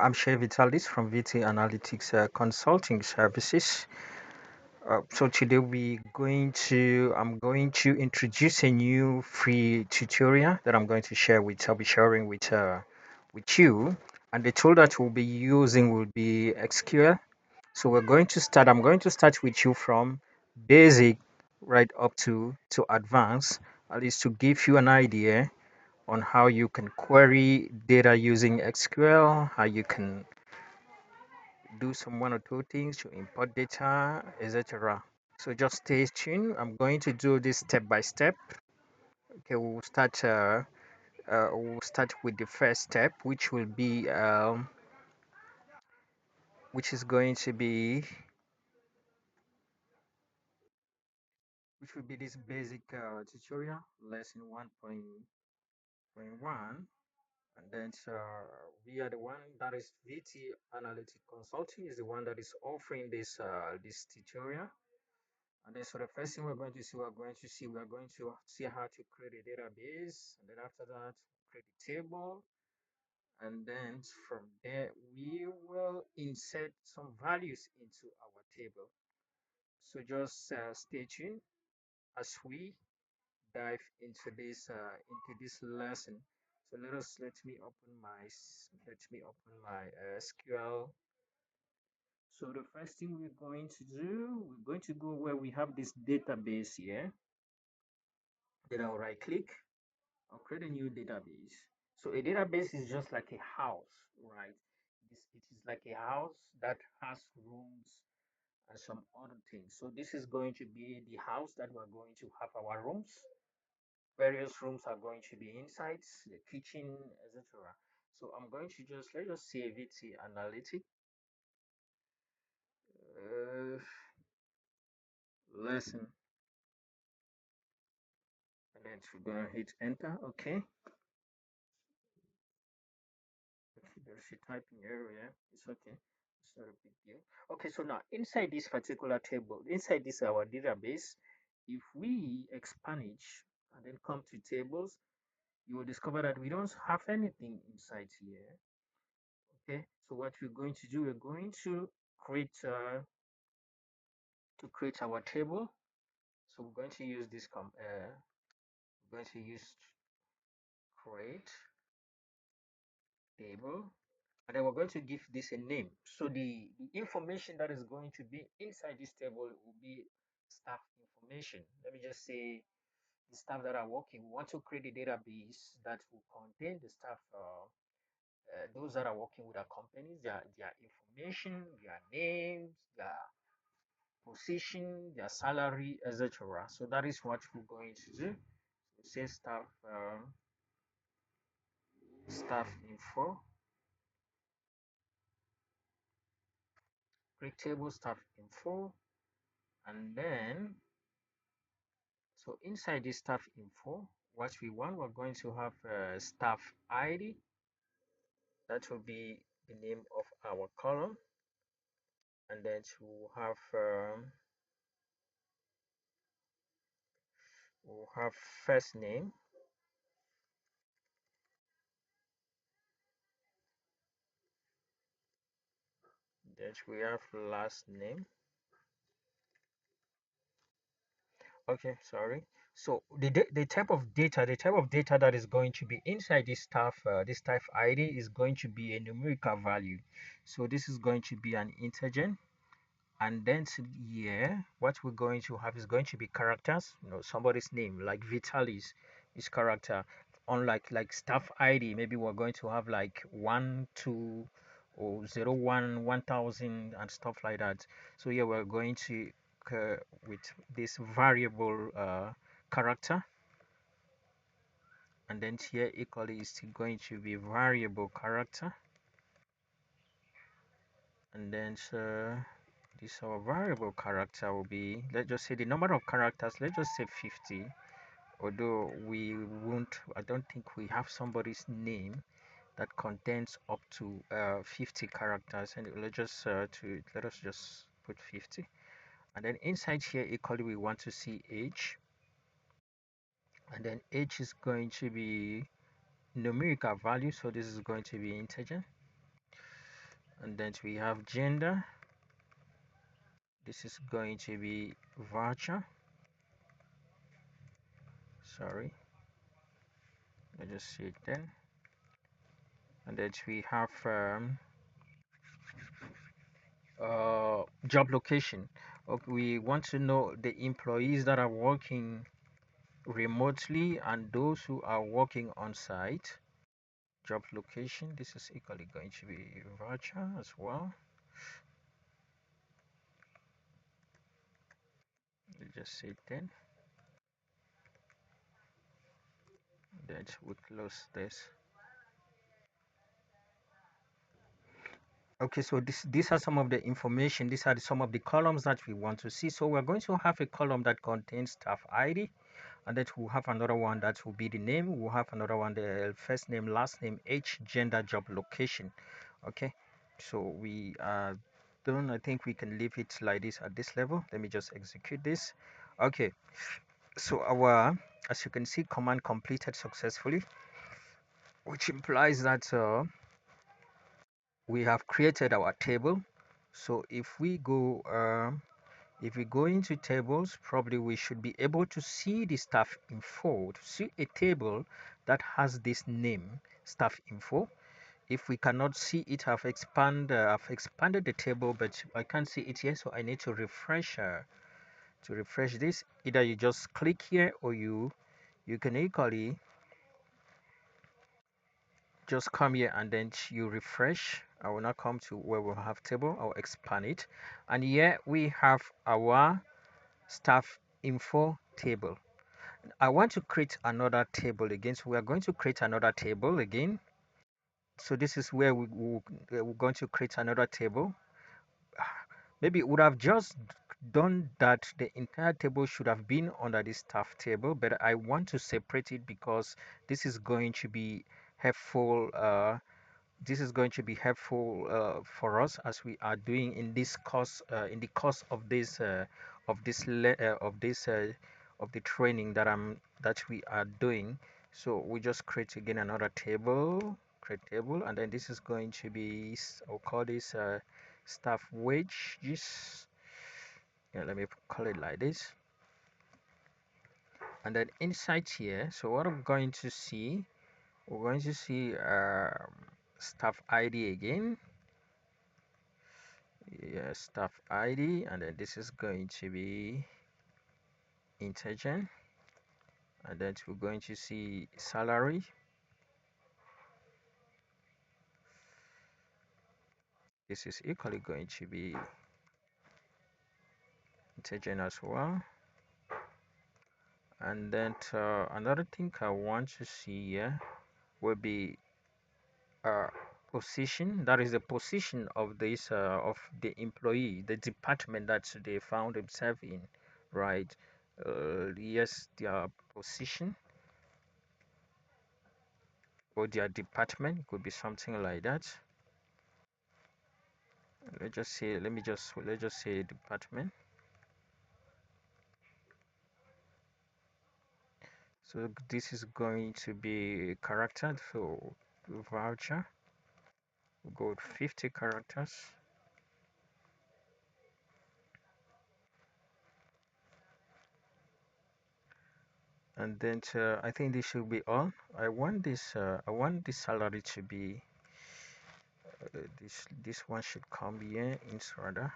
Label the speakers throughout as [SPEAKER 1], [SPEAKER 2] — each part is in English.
[SPEAKER 1] I'm Vitalis from VityAnalytics Consulting Services. So today I'm going to introduce a new free tutorial that I'll be sharing with you. And the tool that we'll be using will be SQL. So I'm going to start with you from basic right up to advanced, at least to give you an idea on how you can query data using SQL, how you can do some one or two things to import data, etc. So just stay tuned. I'm going to do this step by step. Okay, we'll start with the first step, which is going to be which will be this basic tutorial lesson 1.1. And then we are the one that is VT Analytic Consulting is the one that is offering this tutorial. And then so the first thing we are going to see how to create a database. And then after that, create a table. And then from there, we will insert some values into our table. So just stay tuned as we dive into this lesson. So let me open my SQL. So the first thing we're going to go where we have this database here. Then I'll right click. I'll create a new database. So a database is just like a house, right? It is like a house that has rooms and some other things. So this is going to be the house that we're going to have our rooms. Various rooms are going to be inside the kitchen, etc. So I'm going to let's just save it to analytic uh, lesson, and then we're gonna hit enter. Okay. Okay, there's a typing area. It's okay. It's not a big deal. Okay, so now inside this particular table, inside this our database, if we expand it and then come to tables, you will discover that we don't have anything inside here. Okay, so what we're going to do, we're going to create our table. So we're going to use we're going to use create table, and then we're going to give this a name. So the information that is going to be inside this table will be staff information. Let me just say the staff that are working. We want to create a database that will contain the staff, those that are working with our companies, their information, their names, their position, their salary, etc. So that is what we're going to do. We say staff info, create table staff info, and then so inside this staff info, what we want, we're going to have staff ID. That will be the name of our column, and then we'll have first name. Then we have last name. Okay, sorry. So the type of data that is going to be inside this staff ID is going to be a numerical value. So this is going to be an integer, and then here what we're going to have is going to be characters. Somebody's name like Vitalis is character. Unlike like staff ID, maybe we're going to have like 1 2 or 01 1000 and stuff like that. So here we're going to with this variable character, and then here equally is still going to be variable character, and then this our variable character will be, let's just say the number of characters, let's just say 50. Although I don't think we have somebody's name that contains up to 50 characters, and let us just put 50. And then inside here equally we want to see age, and then age is going to be numerical value, so this is going to be integer. and then we have gender. This is going to be voucher. Sorry, let's just see it then. And then we have job location. Okay, we want to know the employees that are working remotely and those who are working on site. Job location, this is equally going to be voucher as well. Let's just say 10. Then we close this. Okay, so these are some of the information. These are some of the columns that we want to see. So we're going to have a column that contains staff ID, and then we'll have another one that will be the name. We'll have another one, the first name, last name, age, gender, job location. Okay, so we are done. I think we can leave it like this at this level. Let me just execute this. Okay, so our, as you can see, command completed successfully, which implies that we have created our table. So if we go into tables, probably we should be able to see the staff info, to see a table that has this name, staff info. If we cannot see it, I've expanded the table, but I can't see it here, so I need to refresh this. Either you just click here, or you can equally just come here and then you refresh. I will now come to where we have table. I'll expand it, and here we have our staff info table. I want to create another table again, so we are going to create another table again. So this is where we're going to create another table. Maybe it would have just done that the entire table should have been under this staff table, but I want to separate it because this is going to be helpful. For us as we are doing in this course, in the course of this of this le- of the training that we are doing. So we just create again another table, create table, and then this is going to be, I'll call this staff wages. Yeah, let me call it like this. And then inside here, so what I'm going to see, we're going to see staff ID again. Yeah, staff ID, and then this is going to be integer, and then we're going to see salary. This is equally going to be integer as well. And then another thing I want to see here will be uh, position. That is the position of this of the employee, the department that they found themselves in, right? Yes, their position or their department could be something like that. Let's just say department. So this is going to be character. So voucher, we'll go with 50 characters. And then I think this should be all. I want this salary to be this one should come here in order.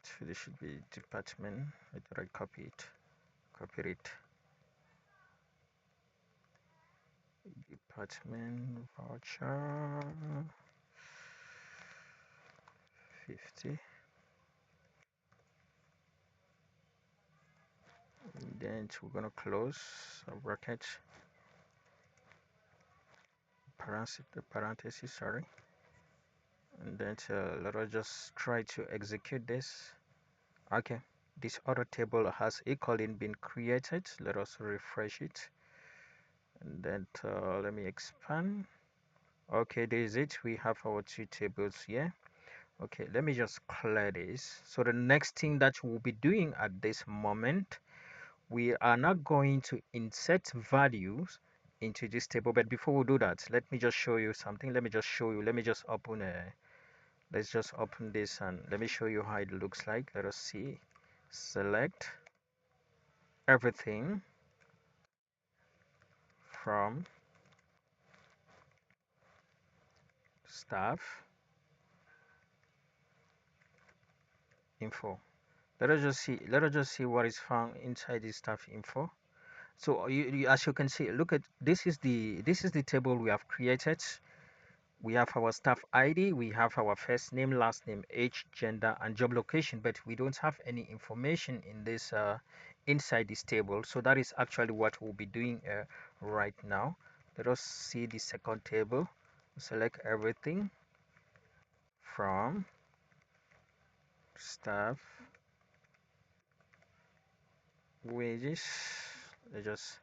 [SPEAKER 1] So this should be department. I thought I copy it. Department voucher 50. Then we're gonna close a bracket, parenthesis, sorry. And then let us just try to execute this. Okay, this other table has a column been created. Let us refresh it, and then let me expand. Okay, there is it. We have our two tables here. Okay, let me just clear this. So the next thing that we'll be doing at this moment, we are now going to insert values into this table. But before we do that, let me just show you something. Let me just show you. Let me just open a. Let's just open this and let me show you how it looks like. Let us see. Select everything from staff info. Let us just see what is found inside this staff info. So as you can see, look at this is the table we have created. We have our staff ID, we have our first name, last name, age, gender, and job location, but we don't have any information in this inside this table. So that is actually what we'll be doing right now. Let us see the second table. Select everything from staff wages. Let's just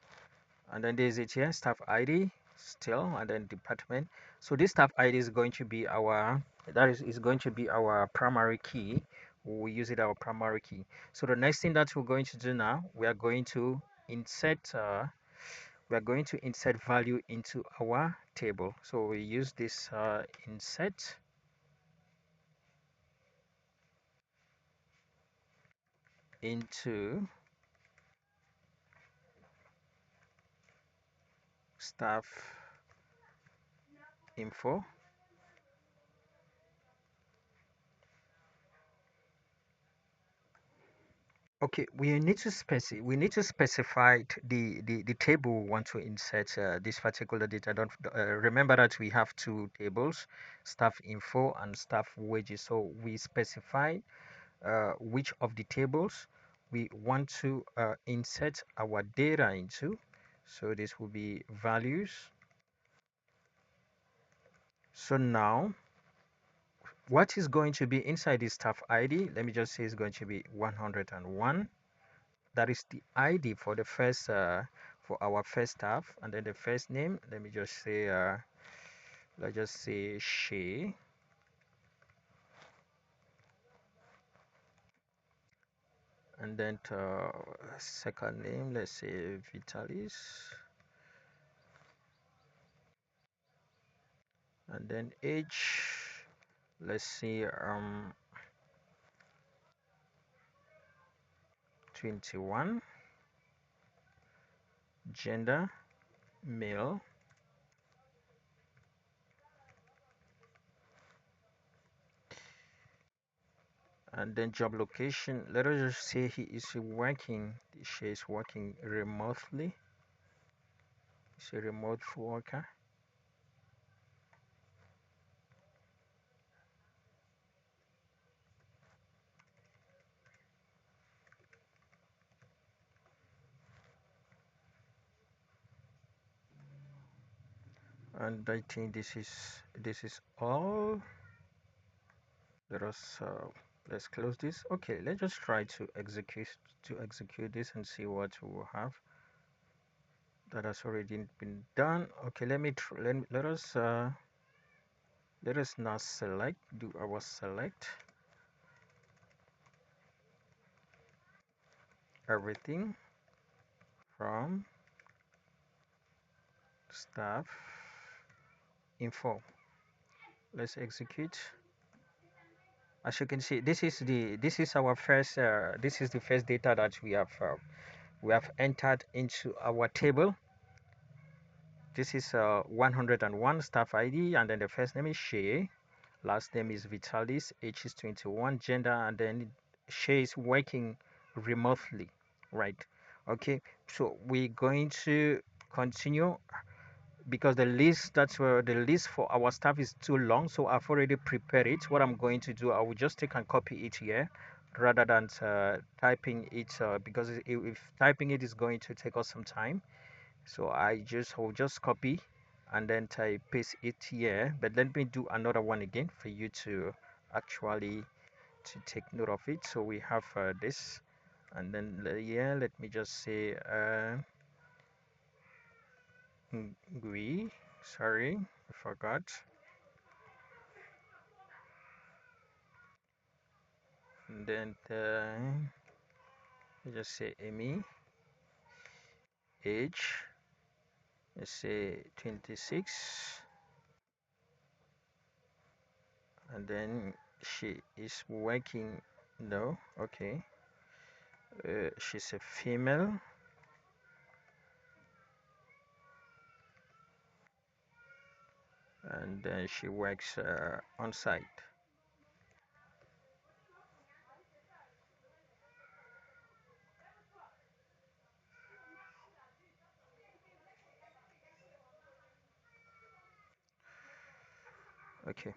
[SPEAKER 1] and then there's it here, staff ID still, and then department. So this staff ID is going to be our is going to be our primary key. We use it our primary key. So the next thing that we're going to do now, we are going to insert value into our table. So we use this insert into staff info. Okay, we need to specify the table we want to insert this particular data. Don't remember that we have two tables, staff info and staff wages. So we specify which of the tables we want to insert our data into. So this will be values. So now what is going to be inside this staff ID? Let me just say it's going to be 101. That is the ID for the first for our first staff, and then the first name. Let me just say let's just say she, and then second name, let's say Vitalis, and then age, let's see 21, gender male, and then job location. Let us just say she is working remotely. She's a remote worker. And I think this is all. Let us let's close this. Okay, let's just try to execute this and see what we will have. That has already been done. Okay, let us now do our select everything from staff info. Let's execute. As you can see, this is our first this is the first data that we have entered into our table. This is 101 staff ID, and then the first name is Shay, last name is Vitalis, age is 21, gender, and then Shay is working remotely, right? Okay, so we're going to continue because the list for our staff is too long, so I've already prepared it. What I'm going to do, I will just take and copy it here rather than typing it because if typing it is going to take us some time. So will just copy and then type paste it here, but let me do another one again for you to actually to take note of it. So we have this, and then yeah, let me just say GUI, sorry, I forgot. And then just say Amy, age, let's say 26, and then she is working. No, okay. She's a female, and then she works on site. Okay,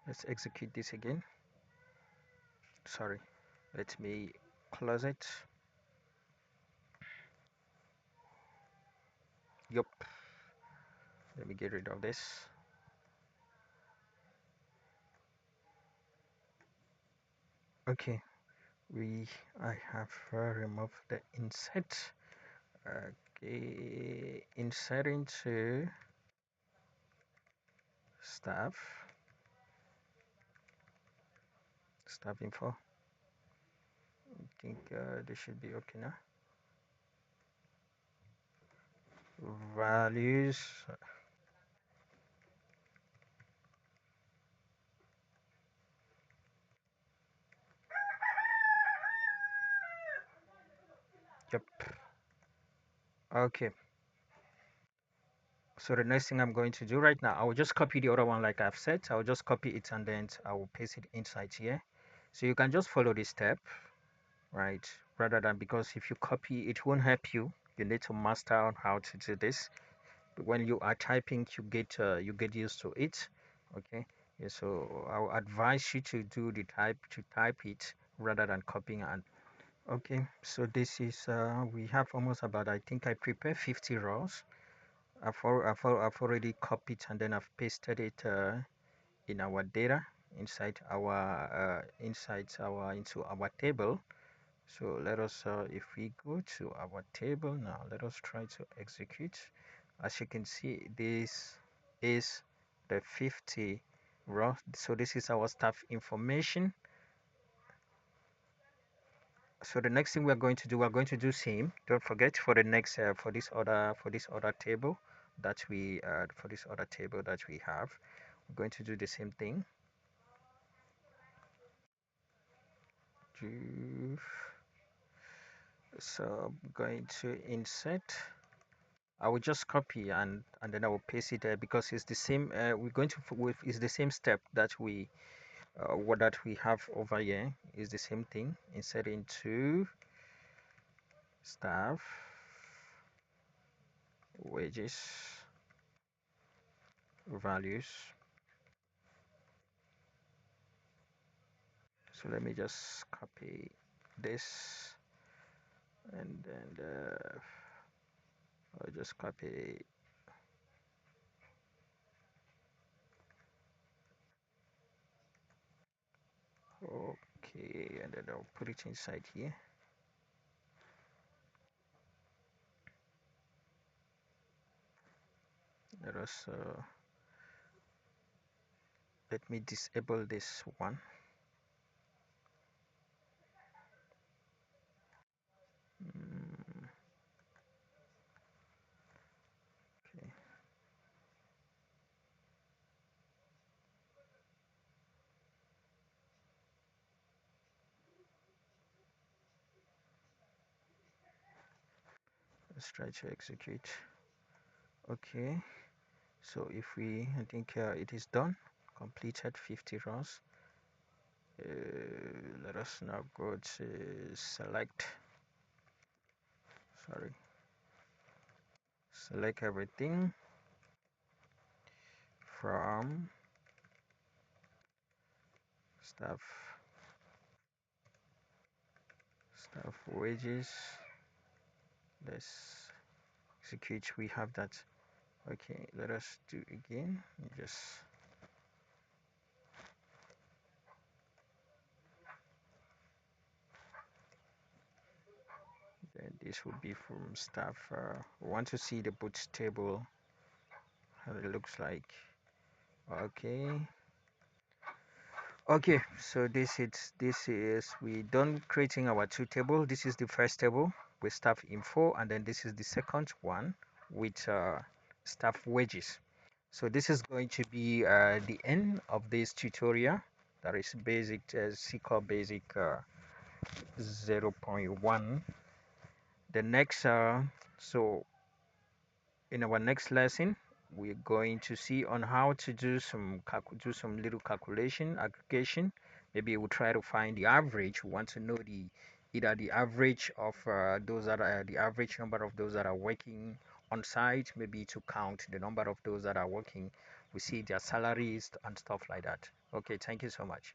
[SPEAKER 1] let's execute this again. Sorry, let me close it. Yup, let me get rid of this. Okay, I have removed the insert. Okay, insert into staff, staff info. I think this should be okay now. Values. Yep. Okay. So the next thing I'm going to do right now, I will just copy the other one like I've said. I will just copy it and then I will paste it inside here. So you can just follow this step, right? Rather than, because if you copy, it won't help you. You need to master on how to do this. When you are typing, you get used to it. Okay. Yeah, so I will advise you to do the type it rather than copying. And okay, so this is we have almost about, I think I prepared 50 rows. I've already copied and then I've pasted it in our data into our table. So let us, if we go to our table now, let us try to execute. As you can see, this is the 50 row. So this is our staff information. So the next thing we're going to do, we're going to do same. Don't forget, for the next for this other table that we have, we're going to do the same thing. So I'm going to insert. I will just copy and then I will paste it there because it's the same. We're going to it's the same step that we have over here is the same thing. Insert into staff, wages, values. So let me just copy this and then I'll just copy. Okay, and then I'll put it inside here. Let us let me disable this one. Mm, okay. Let's try to execute. Okay, so if we, I think it is done, completed 50 rows. Let us now go to select everything from staff wages. Let's execute. We have that. Okay, let us do again. Just then this would be from staff. We want to see the boots table, how it looks like. Okay. Okay, so this is we done creating our two table. This is the first table with staff info, and then this is the second one with staff wages. So this is going to be the end of this tutorial. That is basic SQL basic 0.1. The next so in our next lesson, we're going to see on how to do some little calculation aggregation. Maybe we'll try to find the average. We want to know the either the average of those that are the average number of those that are working on site, maybe to count the number of those that are working. We see their salaries and stuff like that. Okay, thank you so much.